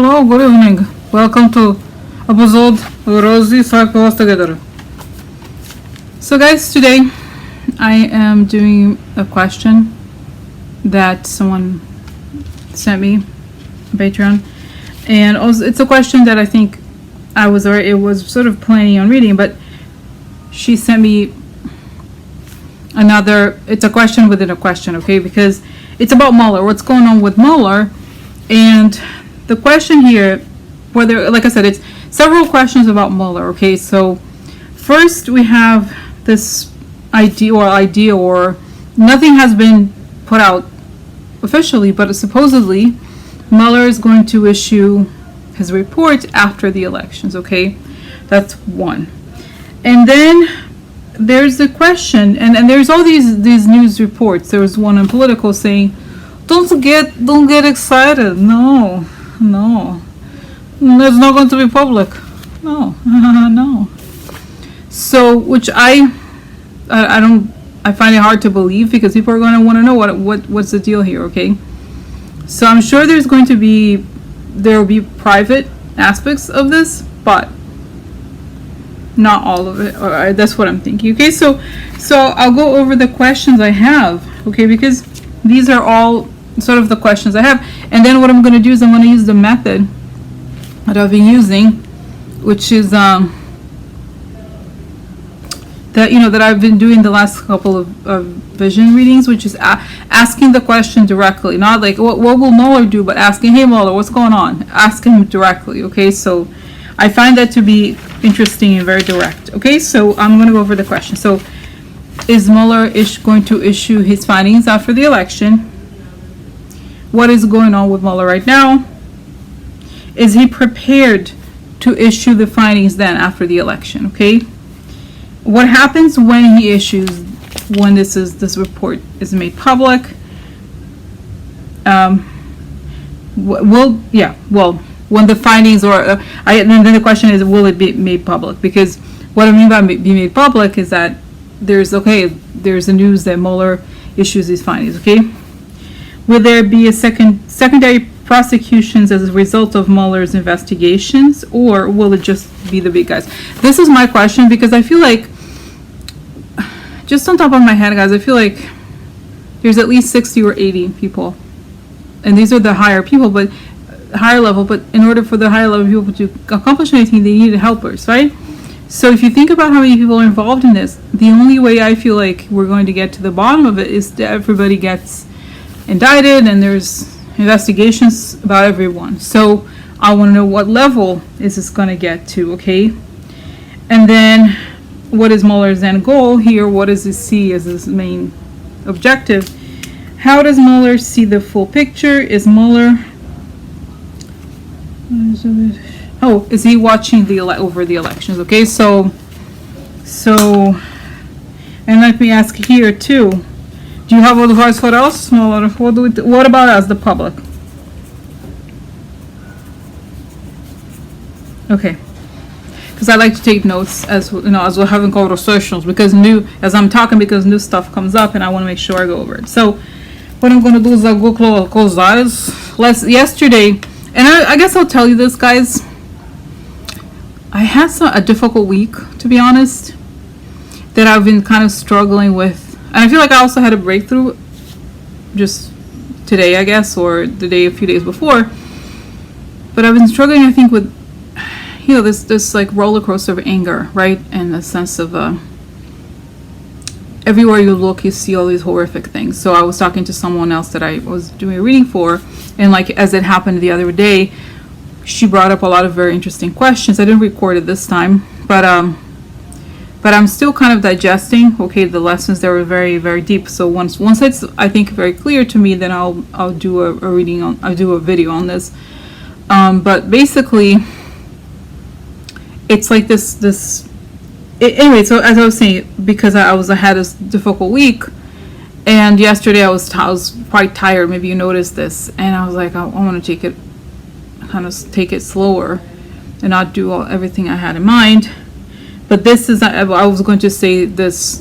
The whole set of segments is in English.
Hello, good evening. Welcome to episode Rosie Cycles Together. So guys, today I am doing a question that someone sent me on Patreon. And also it's a question that I think it was sort of planning on reading, but she sent me it's a question within a question, okay? Because it's about Mueller, what's going on with Mueller. And the question here, like I said, it's several questions about Mueller, okay? So first we have this idea or nothing has been put out officially, but supposedly Mueller is going to issue his report after the elections, okay? That's one. And then there's the question, and there's all these news reports. There was one in Politico saying, don't get excited. No, it's not going to be public. No, no. So, which I find it hard to believe, because people are going to want to know what's the deal here, okay? So I'm sure there will be private aspects of this, but not all of it. That's what I'm thinking. Okay, so I'll go over the questions I have, okay, because these are all sort of the questions I have. And then what I'm going to do is I'm going to use the method that I've been using, which is that I've been doing the last couple of vision readings, which is asking the question directly, not like what will Mueller do, but asking, hey Mueller, what's going on? Ask him directly. Okay, so I find that to be interesting and very direct. Okay, so I'm going to go over the question. So, is Mueller going to issue his findings after the election? What is going on with Mueller right now? Is he prepared to issue the findings then after the election? Okay, what happens when he issues, when this report is made public? When the findings and then the question is, will it be made public? Because what I mean by be made public is that there's the news that Mueller issues these findings, okay? Will there be a secondary prosecutions as a result of Mueller's investigations, or will it just be the big guys? This is my question, because I feel like, just on top of my head, guys, I feel like there's at least 60 or 80 people, and these are the higher level, but in order for the higher level people to accomplish anything, they need helpers, right? So if you think about how many people are involved in this, the only way I feel like we're going to get to the bottom of it is that everybody gets indicted and there's investigations about everyone. So I want to know, what level is this going to get to, okay? And then what is Mueller's end goal here? What does he see as his main objective? How does Mueller see the full picture? Is he watching over the elections? Okay, so and let me ask here too, do you have advice for us, Mueller? What about us, the public? Okay, because I like to take notes as we're having conversations, because new stuff comes up and I want to make sure I go over it. So what I'm going to do is I'll go close eyes. Yesterday, and I guess I'll tell you this, guys, I had a difficult week, to be honest, that I've been kind of struggling with. And I feel like I also had a breakthrough just today, I guess, or a few days before. But I've been struggling, I think, with, this like roller coaster of anger, right? And the sense of everywhere you look, you see all these horrific things. So I was talking to someone else that I was doing a reading for, and like as it happened the other day, she brought up a lot of very interesting questions. I didn't record it this time, but I'm still kind of digesting, okay, the lessons that were very, very deep. So once it's, I think, very clear to me, then I'll do I'll do a video on this. But basically, it's like anyway, so as I was saying, because I had this difficult week, and yesterday I was quite tired. Maybe you noticed this, and I was like, I want to take it slower and not do everything I had in mind. But this is, I was going to say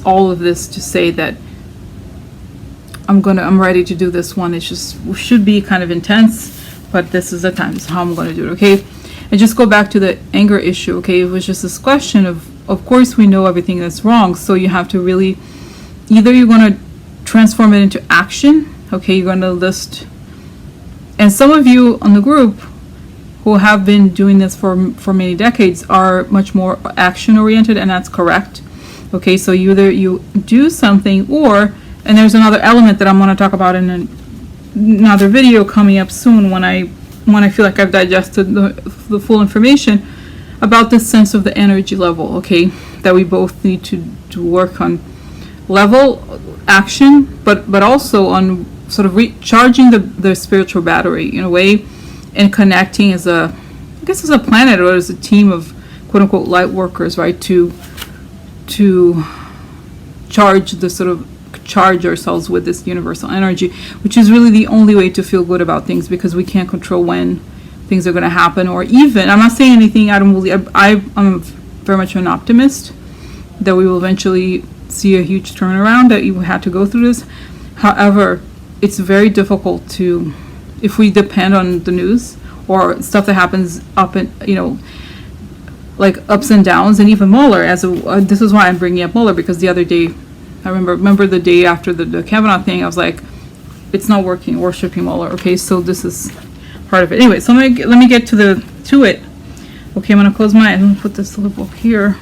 all of this to say that I'm ready to do this one. It's just should be kind of intense, but this is the time. This is how I'm going to do it. Okay, and just go back to the anger issue. Okay, it was just this question of course we know everything that's wrong, so you have to really either you're going to transform it into action. Okay, you're going to list, and some of you on the group who have been doing this for many decades are much more action oriented, and that's correct. Okay, so either you do something, or and there's another element that I'm going to talk about in another video coming up soon when I feel like I've digested the full information about the sense of the energy level. Okay, that we both need to work on level action, but also on sort of recharging the spiritual battery in a way, and connecting as a planet or as a team of quote unquote light workers, right? To charge ourselves with this universal energy, which is really the only way to feel good about things, because we can't control when things are going to happen, or even, I'm not saying anything, I'm very much an optimist that we will eventually see a huge turnaround, that you had to go through this. However, it's very difficult to, if we depend on the news or stuff that happens up and, like ups and downs, and even Mueller, this is why I'm bringing up Mueller, because the other day, I remember the day after the Kavanaugh thing, I was like, it's not working, worshiping Mueller. Okay, so this is part of it. Anyway, so let me get to it. Okay, I'm gonna close my eyes. I'm gonna put this little book here.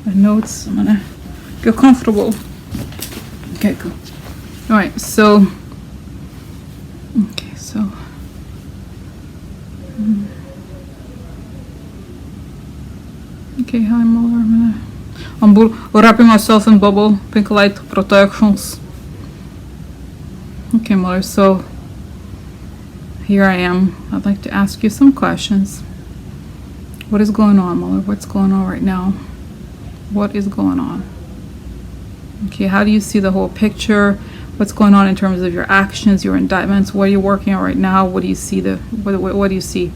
My notes. I'm gonna get comfortable. Okay, cool. All right, so. Okay, so. Okay, hi Mueller. I'm wrapping myself in bubble pink light protections. Okay, Mueller, so here I am. I'd like to ask you some questions. What is going on, Mueller? What's going on right now? What is going on? Okay, how do you see the whole picture? What's going on in terms of your actions, your indictments? What are you working on right now? What do you see? What do you see?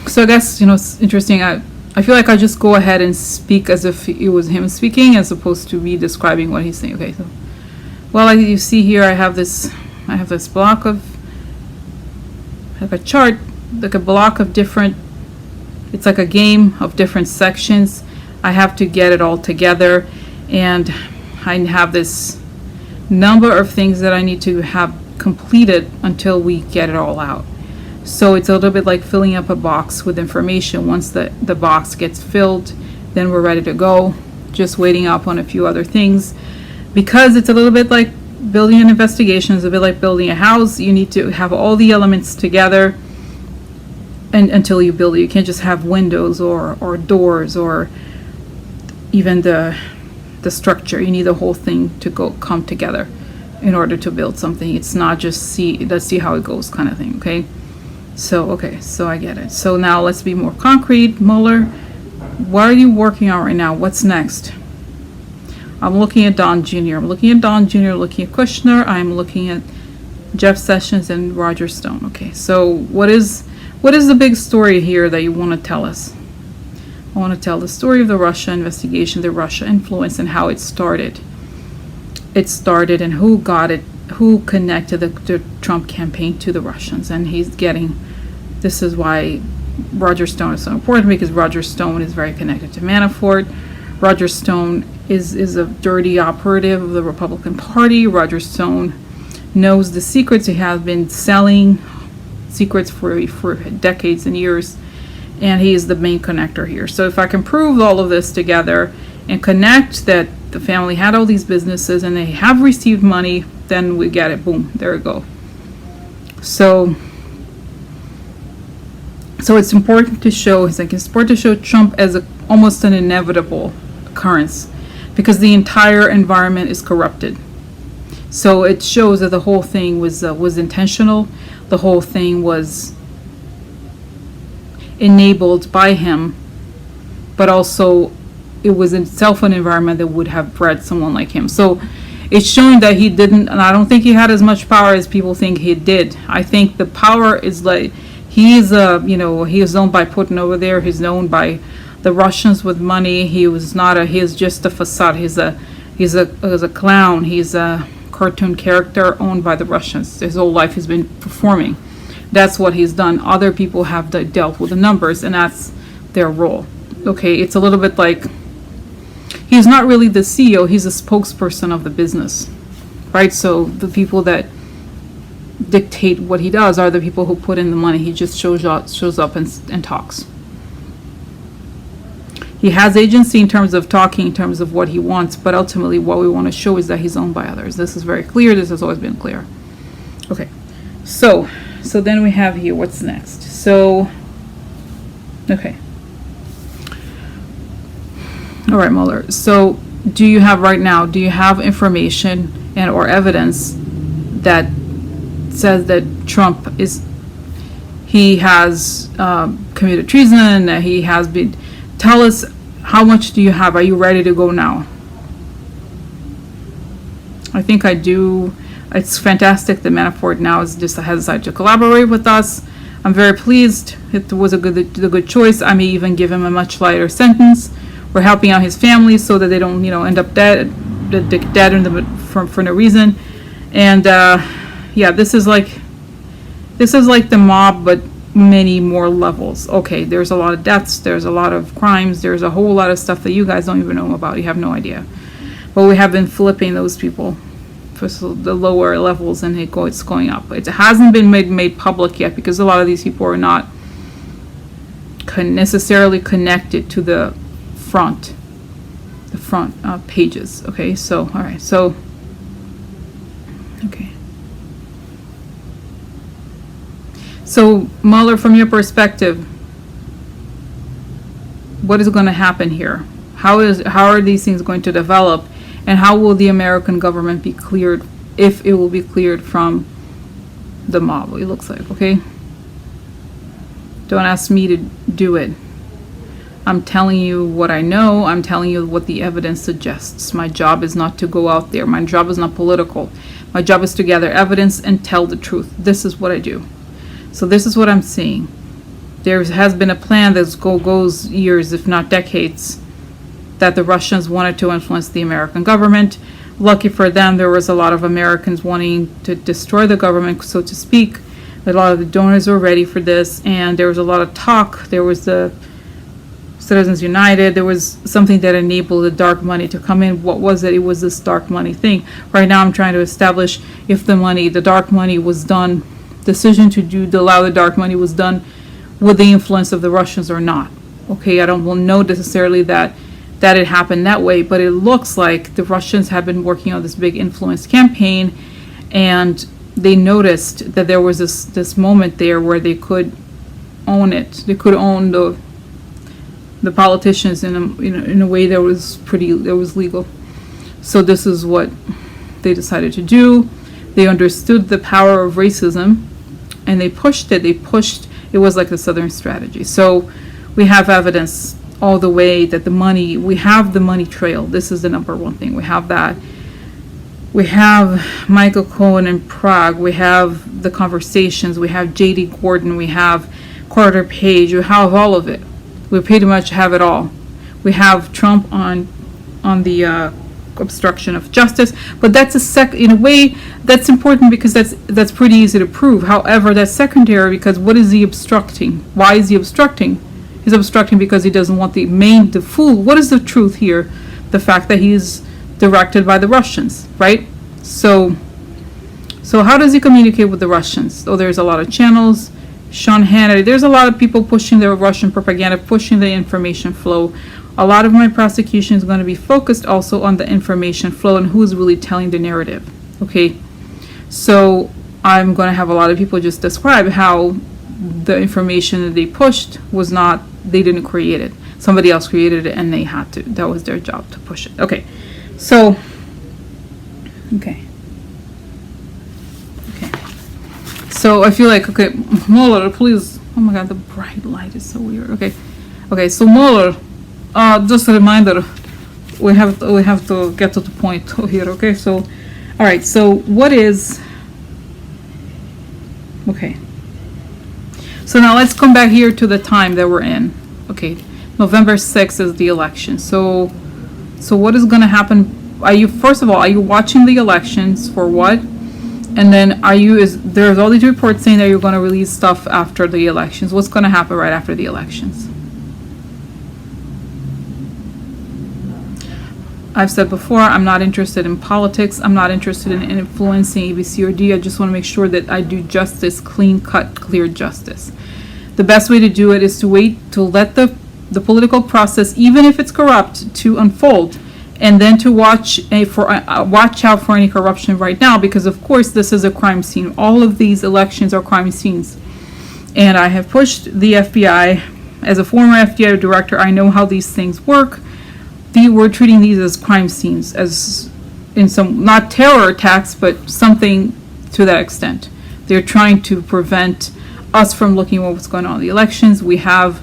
So I guess, it's interesting. I feel like I just go ahead and speak as if it was him speaking, as opposed to me describing what he's saying. Okay, so, well, like you see here, I have this block of, like a chart, like a block of different, it's like a game of different sections. I have to get it all together, and I have this number of things that I need to have completed until we get it all out. So it's a little bit like filling up a box with information. Once the box gets filled, then we're ready to go. Just waiting up on a few other things, because it's a little bit like building an investigation. It's a bit like building a house. You need to have all the elements together, and until you build it. You can't just have windows or doors or even the structure. You need the whole thing to come together in order to build something. It's not just let's see how it goes kind of thing. Okay. So I get it. So now let's be more concrete. Mueller, what are you working on right now? What's next? I'm looking at Don Jr. Looking at Kushner. I'm looking at Jeff Sessions and Roger Stone. Okay, so what is the big story here that you want to tell us? I want to tell the story of the Russia investigation, the Russia influence, and how it started. And who got it, who connected the Trump campaign to the Russians. And this is why Roger Stone is so important, because Roger Stone is very connected to Manafort. Roger Stone is a dirty operative of the Republican Party. Roger Stone knows the secrets. He has been selling secrets for decades and years, and he is the main connector here. So if I can prove all of this together and connect that the family had all these businesses and they have received money, then we get it. Boom, there we go. So it's important to show, Trump as almost an inevitable occurrence, because the entire environment is corrupted. So it shows that the whole thing was intentional. The whole thing was enabled by him, but also it was itself an environment that would have bred someone like him. So it's showing that he didn't, and I don't think he had as much power as people think he did. I think the power is like, he is owned by Putin over there. He's owned by the Russians with money. He is just a facade. He's a clown. He's a cartoon character owned by the Russians. His whole life he's been performing. That's what he's done. Other people have dealt with the numbers, and that's their role. Okay, it's a little bit like he's not really the CEO. He's a spokesperson of the business, right? So the people that dictate what he does are the people who put in the money. He just shows up and talks. He has agency in terms of talking, in terms of what he wants, but ultimately what we want to show is that he's owned by others. This is very clear. This has always been clear. Okay, so then we have here, what's next? So, okay. All right, Mueller. So do you have information and or evidence that says that Trump has committed treason, that he has been... Tell us, how much do you have? Are you ready to go now? I think I do. It's fantastic that Manafort now has decided to collaborate with us. I'm very pleased. It was a good choice. I may even give him a much lighter sentence. We're helping out his family so that they don't, end up dead for no reason. And yeah, this is like the mob, but many more levels. Okay, there's a lot of deaths, there's a lot of crimes, there's a whole lot of stuff that you guys don't even know about. You have no idea. But we have been flipping those people for the lower levels, and it's going up. It hasn't been made public yet because a lot of these people are not necessarily connected to the front pages. Okay, so all right, so okay. So, Mueller, from your perspective, what is going to happen here? How are these things going to develop, and how will the American government be cleared, if it will be cleared from the mob? It looks like, okay? Don't ask me to do it. I'm telling you what I know. I'm telling you what the evidence suggests. My job is not to go out there. My job is not political. My job is to gather evidence and tell the truth. This is what I do. So this is what I'm seeing. There has been a plan that goes years, if not decades, that the Russians wanted to influence the American government. Lucky for them, there was a lot of Americans wanting to destroy the government, so to speak. A lot of the donors were ready for this, and there was a lot of talk. There was the Citizens United. There was something that enabled the dark money to come in. What was it? It was this dark money thing. Right now I'm trying to establish if the dark money was done, decision to allow the dark money was done with the influence of the Russians or not. Okay, I don't know necessarily that it happened that way, but it looks like the Russians have been working on this big influence campaign, and they noticed that there was this moment there where they could own it. They could own the politicians in a way that was legal. So this is what they decided to do. They understood the power of racism, and they pushed it. It was like the Southern strategy. So we have evidence all the way that we have the money trail. This is the number one thing. We have that. We have Michael Cohen in Prague. We have the conversations. We have J.D. Gordon. We have Carter Page. We have all of it. We pretty much have it all. We have Trump on the obstruction of justice, but that's in a way that's important because that's pretty easy to prove. However, that's secondary because what is he obstructing? Why is he obstructing? He's obstructing because he doesn't want the fool. What is the truth here? The fact that he's directed by the Russians, right? So how does he communicate with the Russians? Oh, there's a lot of channels. Sean Hannity, there's a lot of people pushing the Russian propaganda, pushing the information flow. A lot of my prosecution is going to be focused also on the information flow and who's really telling the narrative. Okay, so I'm going to have a lot of people just describe how the information that they pushed they didn't create it. Somebody else created it and they had to. That was their job to push it. Okay, so, okay. So I feel like, okay, Mueller, please. Oh my God, the bright light is so weird. Okay, so Mueller, just a reminder, we have to get to the point here. Okay, so, all right. So what is? Okay. So now let's come back here to the time that we're in. Okay, November 6th is the election. So what is going to happen first of all, are you watching the elections for what? And then there's all these reports saying that you're going to release stuff after the elections. What's going to happen right after the elections? I've said before, I'm not interested in politics. I'm not interested in influencing ABC or D. I just want to make sure that I do justice, clean cut, clear justice. The best way to do it is to wait to let the political process, even if it's corrupt, to unfold, and then to watch out for any corruption right now, because of course this is a crime scene. All of these elections are crime scenes, and I have pushed the FBI. As a former FBI director, I know how these things work. We're treating these as crime scenes, as in some, not terror attacks, but something to that extent. They're trying to prevent us from looking at what's going on in the elections. We have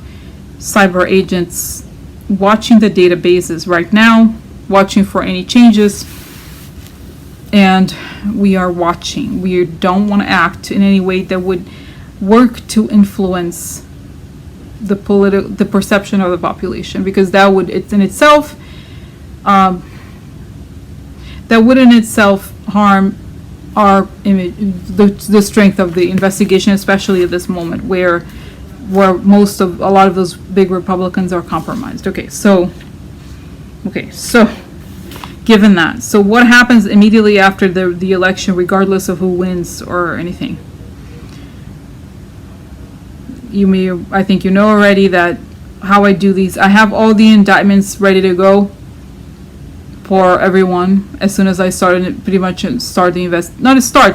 cyber agents watching the databases right now, watching for any changes, and we are watching. We don't want to act in any way that would work to influence the perception of the population, because that would in itself harm our image, the strength of the investigation, especially at this moment where a lot of those big Republicans are compromised. Okay, so given that, so what happens immediately after the election, regardless of who wins or anything? I think you know already that how I do these. I have all the indictments ready to go for everyone as soon as I start the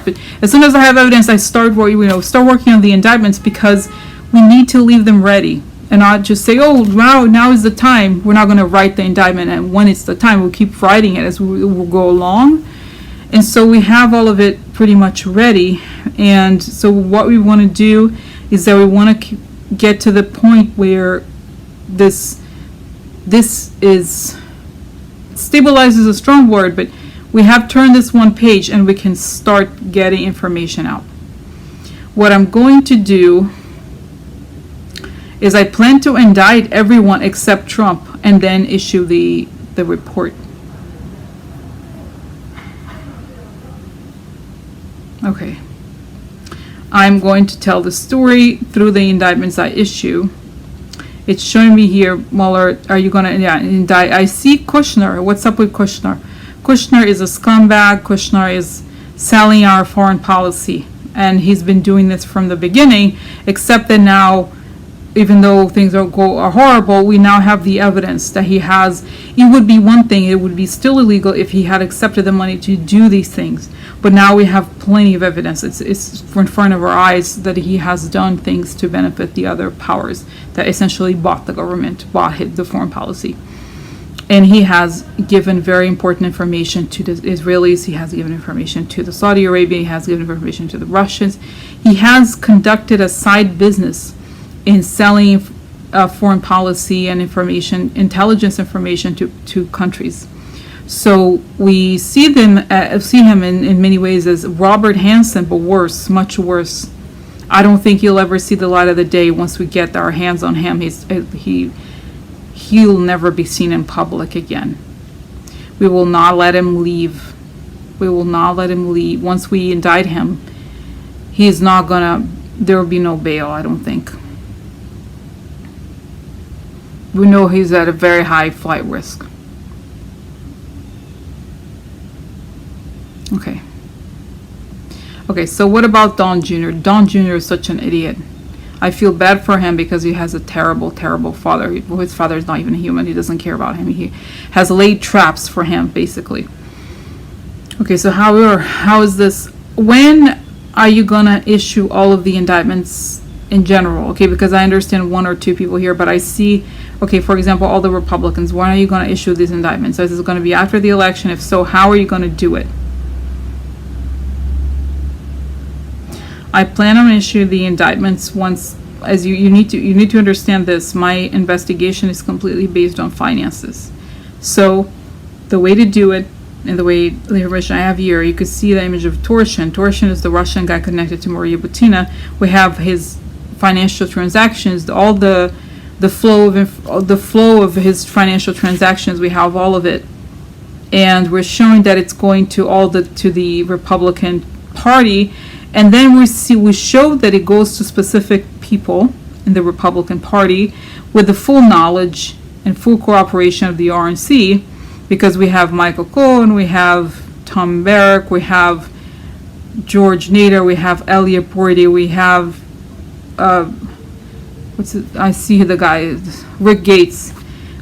but as soon as I have evidence, I start working on the indictments, because we need to leave them ready and not just say, oh, now is the time. We're not going to write the indictment, and when it's the time, we'll keep writing it as we will go along. And so we have all of it pretty much ready. And so what we want to do is that we want to get to the point where this is, stabilize is a strong word, but we have turned this one page and we can start getting information out. What I'm going to do is I plan to indict everyone except Trump and then issue the report. Okay. I'm going to tell the story through the indictments I issue. It's showing me here, Mueller, are you going to indict? I see Kushner. What's up with Kushner? Kushner is a scumbag. Kushner is selling our foreign policy. And he's been doing this from the beginning, except that now, even though things are horrible, we now have the evidence that he has. It would be one thing, it would be still illegal if he had accepted the money to do these things. But now we have plenty of evidence. It's in front of our eyes that he has done things to benefit the other powers that essentially bought the government, bought the foreign policy. And he has given very important information to the Israelis. He has given information to the Saudi Arabia. He has given information to the Russians. He has conducted a side business in selling foreign policy and intelligence information to countries. So we see him in many ways as Robert Hansen, but worse, much worse. I don't think he'll ever see the light of the day once we get our hands on him. He'll never be seen in public again. We will not let him leave. We will not let him leave. Once we indict him, there will be no bail, I don't think. We know he's at a very high flight risk. Okay, so what about Don Jr.? Don Jr. is such an idiot. I feel bad for him because he has a terrible, terrible father. His father is not even human. He doesn't care about him. He has laid traps for him, basically. Okay, so how is this? When are you going to issue all of the indictments in general? Okay, because I understand one or two people here, but I see, okay, for example, all the Republicans. When are you going to issue these indictments? So is it going to be after the election? If so, how are you going to do it? I plan on issuing the indictments once, as you need to understand this. My investigation is completely based on finances. So the way to do it, and the information I have here, you could see the image of Torshin. Torshin is the Russian guy connected to Maria Butina. We have his financial transactions, all the flow of his financial transactions. We have all of it and we're showing that it's going to the Republican Party, and then we show that it goes to specific people in the Republican Party with the full knowledge and full cooperation of the RNC, because we have Michael Cohen, we have Tom Barrack, we have George Nader, we have Elliot Broidy, we have I see the guy, Rick Gates,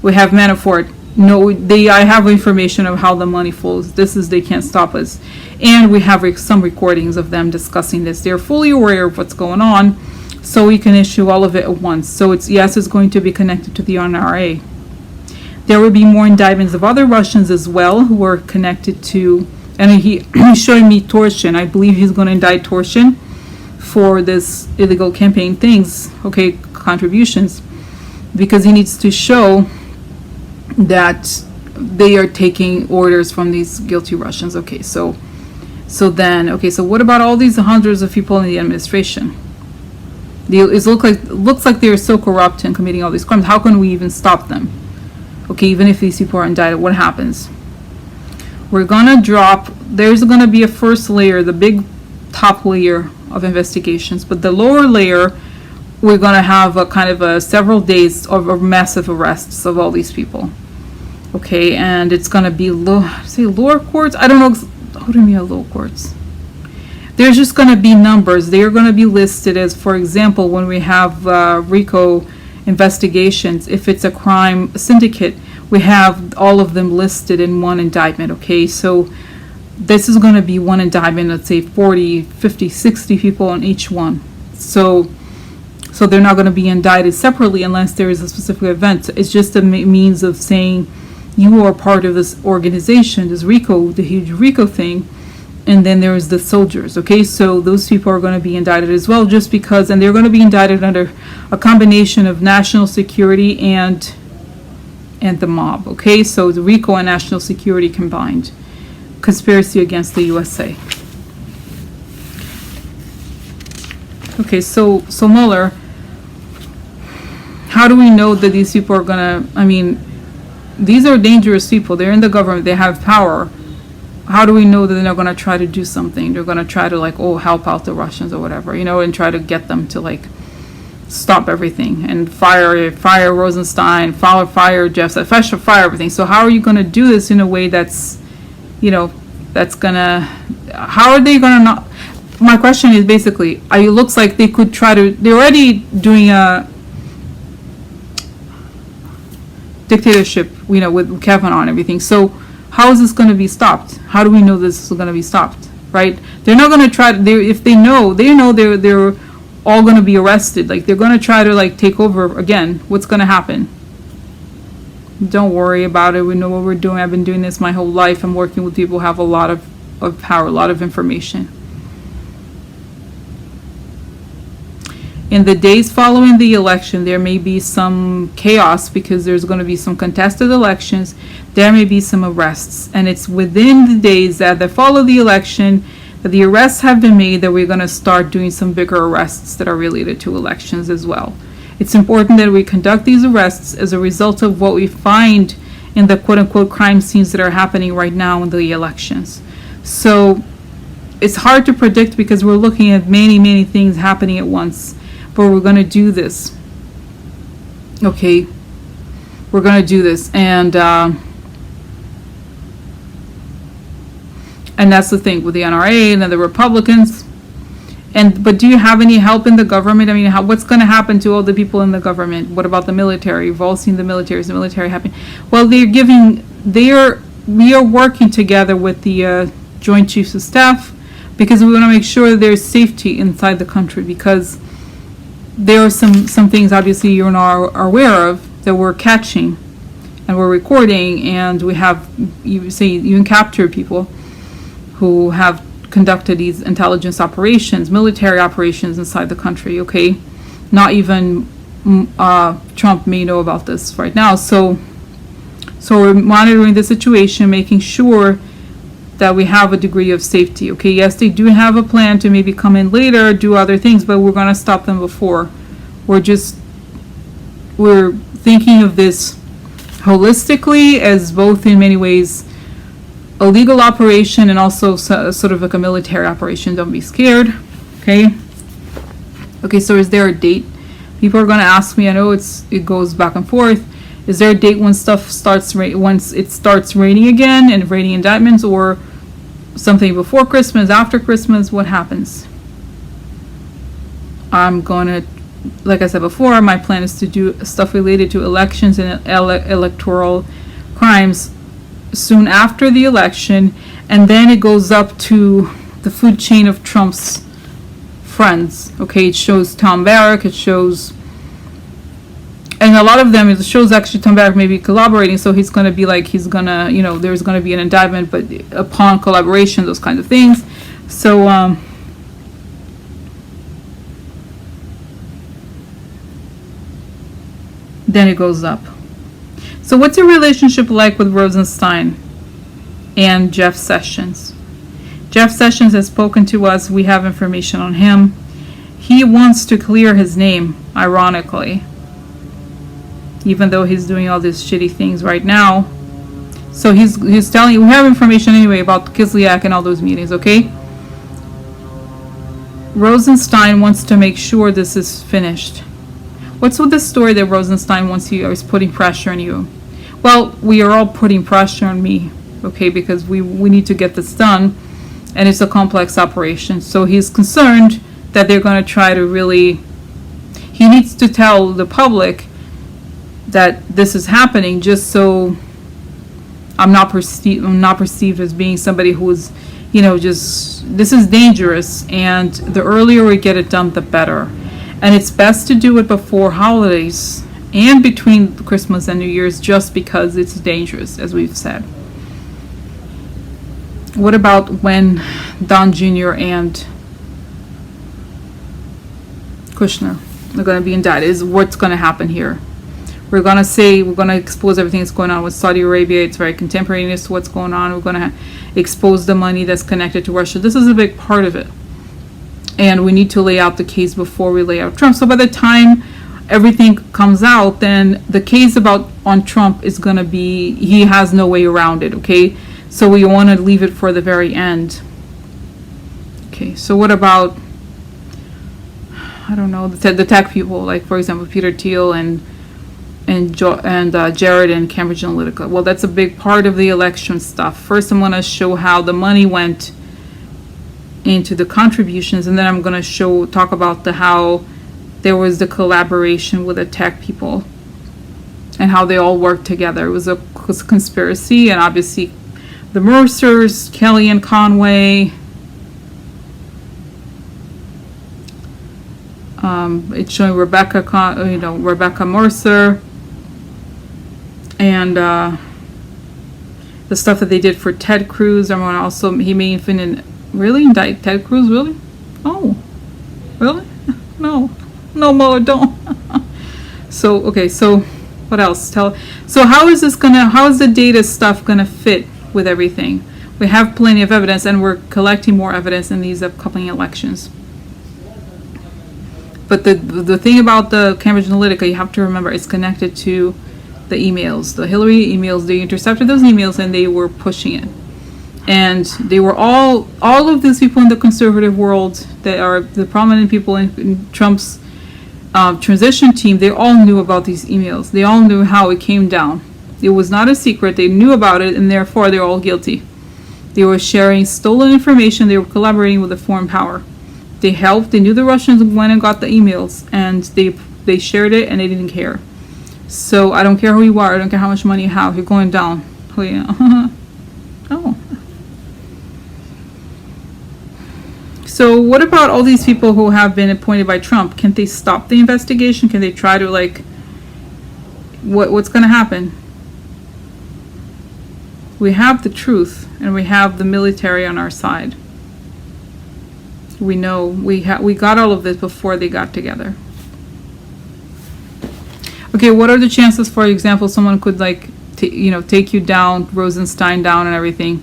we have Manafort. No, I have information of how the money flows. They can't stop us. And we have some recordings of them discussing this. They're fully aware of what's going on, so we can issue all of it at once. So it's going to be connected to the NRA. There will be more indictments of other Russians as well who are connected to, and he's showing me torsion. I believe he's going to indict torsion for this illegal campaign things, contributions, because he needs to show that they are taking orders from these guilty Russians. So what about all these hundreds of people in the administration? It looks like they're so corrupt and committing all these crimes. How can we even stop them? Even if these people are indicted, what happens? There's gonna be a first layer, the big top layer of investigations, but the lower layer, we're gonna have a kind of several days of massive arrests of all these people. And it's gonna be lower courts. I don't know. What do you mean lower courts? There's just gonna be numbers. They are gonna be listed as, for example, when we have RICO investigations, if it's a crime syndicate, we have all of them listed in one indictment. So this is going to be one indictment, let's say 40, 50, 60 people on each one. So they're not going to be indicted separately unless there is a specific event. It's just a means of saying you are part of this organization, this RICO, the huge RICO thing, and then there's the soldiers. So those people are going to be indicted as well, just because, and they're going to be indicted under a combination of national security and the mob. So the RICO and national security combined, conspiracy against the USA. So Mueller, how do we know that these people are gonna, these are dangerous people. They're in the government, they have power. How do we know that they're not going to try to do something? They're going to try to help out the Russians or whatever, and try to get them to stop everything and fire Rosenstein, fire Jeff, fire everything. So how are you going to do this in a way that's gonna, how are they going to not? My question is basically, it looks like they could try to, they're already doing a dictatorship, with Kavanaugh and everything. So how is this going to be stopped? How do we know this is going to be stopped, right? They're not going to try to, if they know they're all going to be arrested. They're going to try to take over again. What's going to happen? Don't worry about it. We know what we're doing. I've been doing this my whole life. I'm working with people who have a lot of power, a lot of information. In the days following the election, there may be some chaos because there's going to be some contested elections. There may be some arrests. And it's within the days that follow the election that the arrests have been made that we're going to start doing some bigger arrests that are related to elections as well. It's important that we conduct these arrests as a result of what we find in the quote-unquote crime scenes that are happening right now in the elections. So it's hard to predict because we're looking at many, many things happening at once. But we're going to do this. We're going to do this. And that's the thing with the NRA and then the Republicans. But do you have any help in the government? What's going to happen to all the people in the government? What about the military? You've all seen the military. Is the military happy? Well, we are working together with the Joint Chiefs of Staff because we want to make sure there's safety inside the country, because there are some things obviously you're not aware of that we're catching and we're recording, and we have even captured people who have conducted these intelligence operations, military operations inside the country. Not even Trump may know about this right now. So we're monitoring the situation, making sure that we have a degree of safety. Yes, they do have a plan to maybe come in later, do other things, but we're going to stop them before. We're thinking of this holistically as both in many ways a legal operation and also sort of like a military operation. Don't be scared. Okay. Okay, so is there a date? People are going to ask me. I know it goes back and forth. Is there a date when stuff starts once it starts raining again and raining indictments, or something before Christmas, after Christmas? What happens? I'm going to, like I said before, my plan is to do stuff related to elections and electoral crimes soon after the election, and then it goes up to the food chain of Trump's friends. Okay, it shows Tom Barrack, it shows, and a lot of them, it shows actually Tom Barrack may be collaborating, so he's going to be like, he's going to, you know, there's going to be an indictment, but upon collaboration, those kinds of things. So, then it goes up. So what's your relationship like with Rosenstein and Jeff Sessions? Jeff Sessions has spoken to us. We have information on him. He wants to clear his name, ironically, even though he's doing all these shitty things right now. So he's telling you, we have information anyway about Kislyak and all those meetings, okay? Rosenstein wants to make sure this is finished. What's with the story that Rosenstein wants you, or is putting pressure on you? Well, we are all putting pressure on me, okay, because we need to get this done, and it's a complex operation. So he's concerned that they're going to try to really, he needs to tell the public that this is happening, just so I'm not perceived as being somebody who is, you know, just, this is dangerous, and the earlier we get it done, the better. And it's best to do it before holidays and between Christmas and New Year's, just because it's dangerous, as we've said. What about when Don Jr. and Kushner are going to be indicted? Is what's going to happen here. We're going to say, we're going to expose everything that's going on with Saudi Arabia. It's very contemporaneous to what's going on. We're going to expose the money that's connected to Russia. This is a big part of it. And we need to lay out the case before we lay out Trump. So by the time everything comes out, then the case on Trump is going to be, he has no way around it, okay? So we want to leave it for the very end. Okay, so what about, I don't know, the tech people, like for example Peter Thiel and Jared and Cambridge Analytica? Well, that's a big part of the election stuff. First, I'm going to show how the money went into the contributions, and then I'm going to talk about how there was the collaboration with the tech people and how they all worked together. It was a conspiracy, and obviously the Mercers, Kelly and Conway. It's showing Rebecca Mercer, and the stuff that they did for Ted Cruz. I'm going to also, he may even really indict Ted Cruz, really? Oh, really? No, Mueller, don't. So, okay, so what else? So how is the data stuff gonna fit with everything? We have plenty of evidence, and we're collecting more evidence in these upcoming elections. But the thing about the Cambridge Analytica, you have to remember, it's connected to the emails, the Hillary emails. They intercepted those emails and they were pushing it. And they were all of these people in the conservative world that are the prominent people in Trump's transition team, they all knew about these emails. They all knew how it came down. It was not a secret. They knew about it, and therefore they're all guilty. They were sharing stolen information. They were collaborating with a foreign power. They helped. They knew the Russians went and got the emails, and they shared it, and they didn't care. So I don't care who you are. I don't care how much money you have. You're going down. Oh, yeah. Oh. So what about all these people who have been appointed by Trump? Can they stop the investigation? Can they try to, like, what's going to happen? We have the truth, and we have the military on our side. We know we got all of this before they got together. Okay, what are the chances, for example, someone could, like, take you down, Rosenstein down and everything?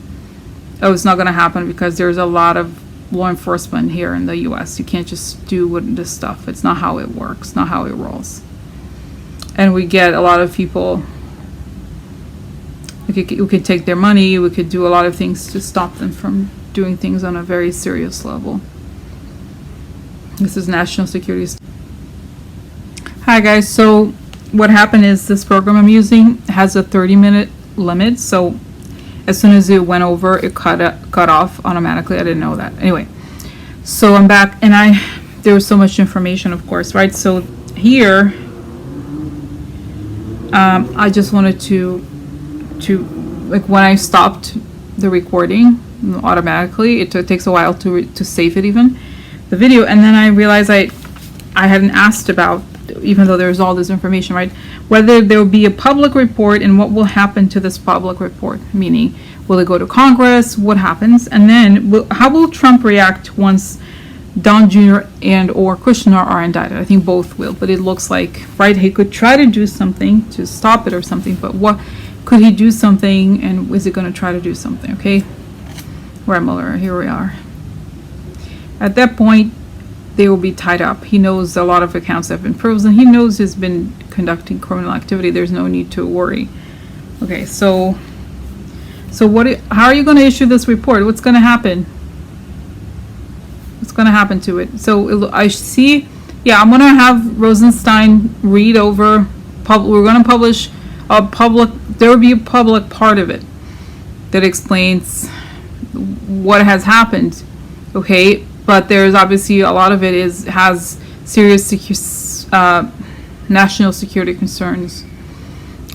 Oh, it's not going to happen because there's a lot of law enforcement here in the U.S. You can't just do this stuff. It's not how it works, not how it rolls. And we get a lot of people We could take their money. We could do a lot of things to stop them from doing things on a very serious level. This is national security. Hi guys, so what happened is this program I'm using has a 30-minute limit, so as soon as it went over, it cut off automatically. I didn't know that. Anyway, so I'm back, and there was so much information, of course, right? So here, I just wanted to like, when I stopped the recording automatically, it takes a while to save it, even the video, and then I realized I hadn't asked about, even though there's all this information, right, whether there will be a public report and what will happen to this public report, meaning will it go to Congress, what happens, and then how will Trump react once Don Jr. and or Kushner are indicted? I think both will, but it looks like, right, he could try to do something to stop it or something, but what could he do something, and is he going to try to do something? Okay, Robert Mueller, here we are. At that point, they will be tied up. He knows a lot of accounts have been frozen. He knows he's been conducting criminal activity. There's no need to worry. Okay, so how are you going to issue this report? What's going to happen? What's going to happen to it? So I see, yeah, I'm going to have Rosenstein read over. We're going to publish a public. There will be a public part of it that explains what has happened. Okay, but there's obviously a lot of it has serious national security concerns,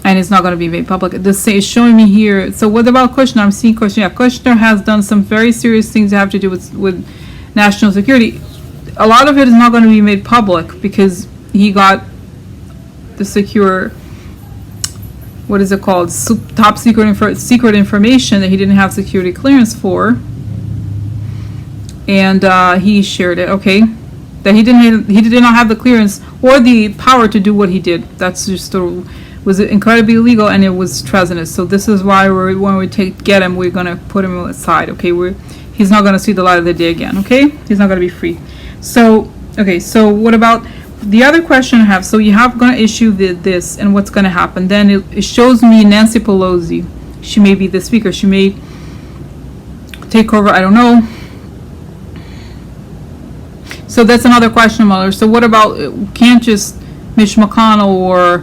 and it's not going to be made public. This is showing me here. So what about Kushner? I'm seeing Kushner. Yeah, Kushner has done some very serious things that have to do with national security. A lot of it is not going to be made public because he got the secure, what is it called, top secret information that he didn't have security clearance for, and he shared it. Okay, that he did not have the clearance or the power to do what he did. That's just was incredibly illegal, and it was treasonous. So this is why when we get him, we're gonna put him aside. Okay, he's not gonna see the light of the day again. Okay, he's not gonna be free. So okay, so what about the other question I have? So you have gonna issue this, and what's gonna happen? Then it shows me Nancy Pelosi. She may be the speaker. She may take over. I don't know. So that's another question, Mueller. So what about, can't just Mitch McConnell or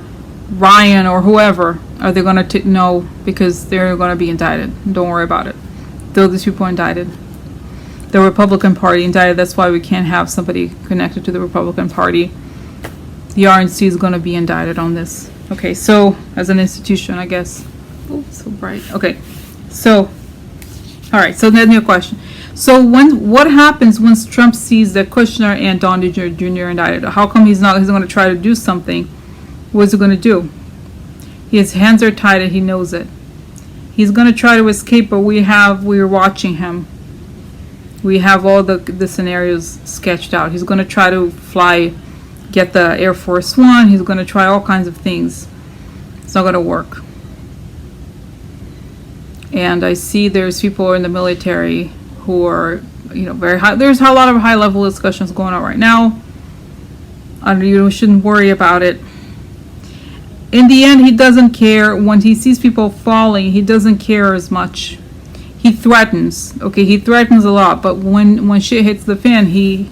Ryan or whoever, are they going to no, because they're going to be indicted. Don't worry about it. These people are indicted. The Republican Party indicted. That's why we can't have somebody connected to the Republican Party. The RNC is going to be indicted on this. Okay, so as an institution, I guess. Oh, so bright. Okay, so all right. So then your question. So what happens once Trump sees that Kushner and Don Jr. are indicted? How come he's going to try to do something? What is he going to do? His hands are tied and he knows it. He's going to try to escape, but we're watching him. We have all the scenarios sketched out. He's going to try to get the Air Force One. He's going to try all kinds of things. It's not going to work. And I see there's people in the military who are, very high. There's a lot of high-level discussions going on right now. You shouldn't worry about it. In the end, he doesn't care. When he sees people falling, he doesn't care as much. He threatens. Okay, he threatens a lot. But when shit hits the fan, he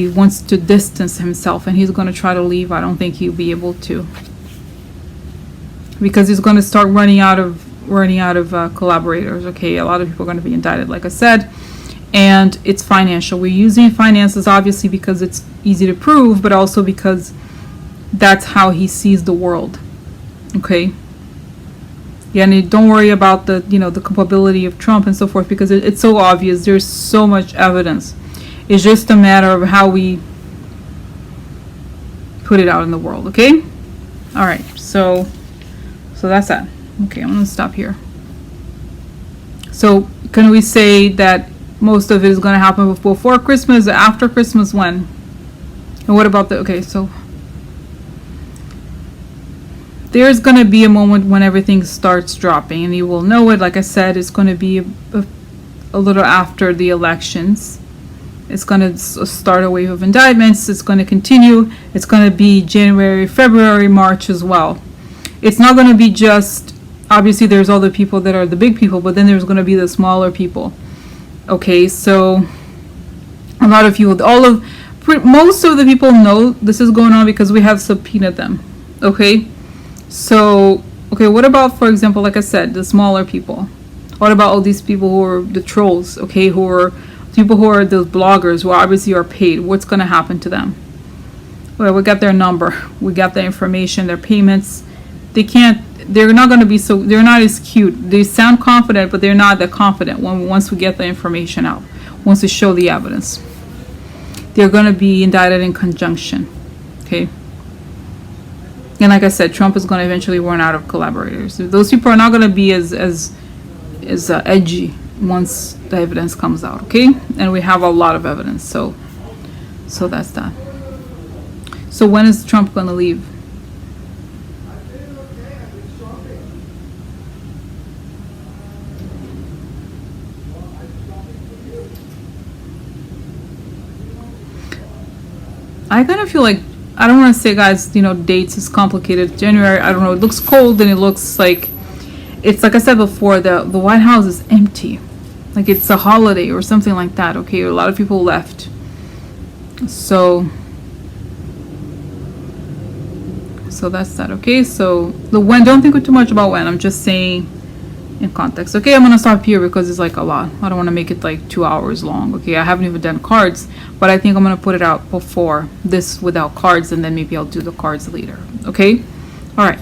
wants to distance himself, and he's going to try to leave. I don't think he'll be able to, because he's going to start running out of collaborators. Okay, a lot of people are going to be indicted, like I said, and it's financial. We're using finances obviously because it's easy to prove, but also because that's how he sees the world. Okay, yeah, and don't worry about the the culpability of Trump and so forth, because it's so obvious. There's so much evidence. It's just a matter of how we put it out in the world. Okay, all right, so that's that. Okay, I'm going to stop here. So can we say that most of it is going to happen before Christmas, after Christmas, when? And what about so there's going to be a moment when everything starts dropping, and you will know it. Like I said, it's going to be a little after the elections. It's going to start a wave of indictments. It's going to continue. It's going to be January, February, March as well. It's not going to be just obviously there's all the people that are the big people, but then there's going to be the smaller people. Okay, so a lot of people, most of the people know this is going on because we have subpoenaed them. Okay, so okay, what about, for example, like I said, the smaller people? What about all these people who are the trolls? Okay, who are people who are those bloggers who obviously are paid? What's going to happen to them? Well, we got their number, we got their information, their payments. They're not going to be they're not as cute. They sound confident, but they're not that confident once we get the information out, once we show the evidence. They're going to be indicted in conjunction. Okay. And like I said, Trump is going to eventually run out of collaborators. Those people are not going to be as edgy once the evidence comes out. Okay. And we have a lot of evidence. So that's that. So when is Trump going to leave? I kind of feel like, I don't want to say, guys, dates is complicated. January, I don't know, it looks cold and it looks like, it's like I said before, the White House is empty. Like it's a holiday or something like that, okay? A lot of people left. So that's that, okay? So the when, don't think too much about when. I'm just saying in context. Okay, I'm going to stop here because it's like a lot. I don't want to make it like 2 hours long, okay? I haven't even done cards, but I think I'm going to put it out before this without cards, and then maybe I'll do the cards later, okay? All right.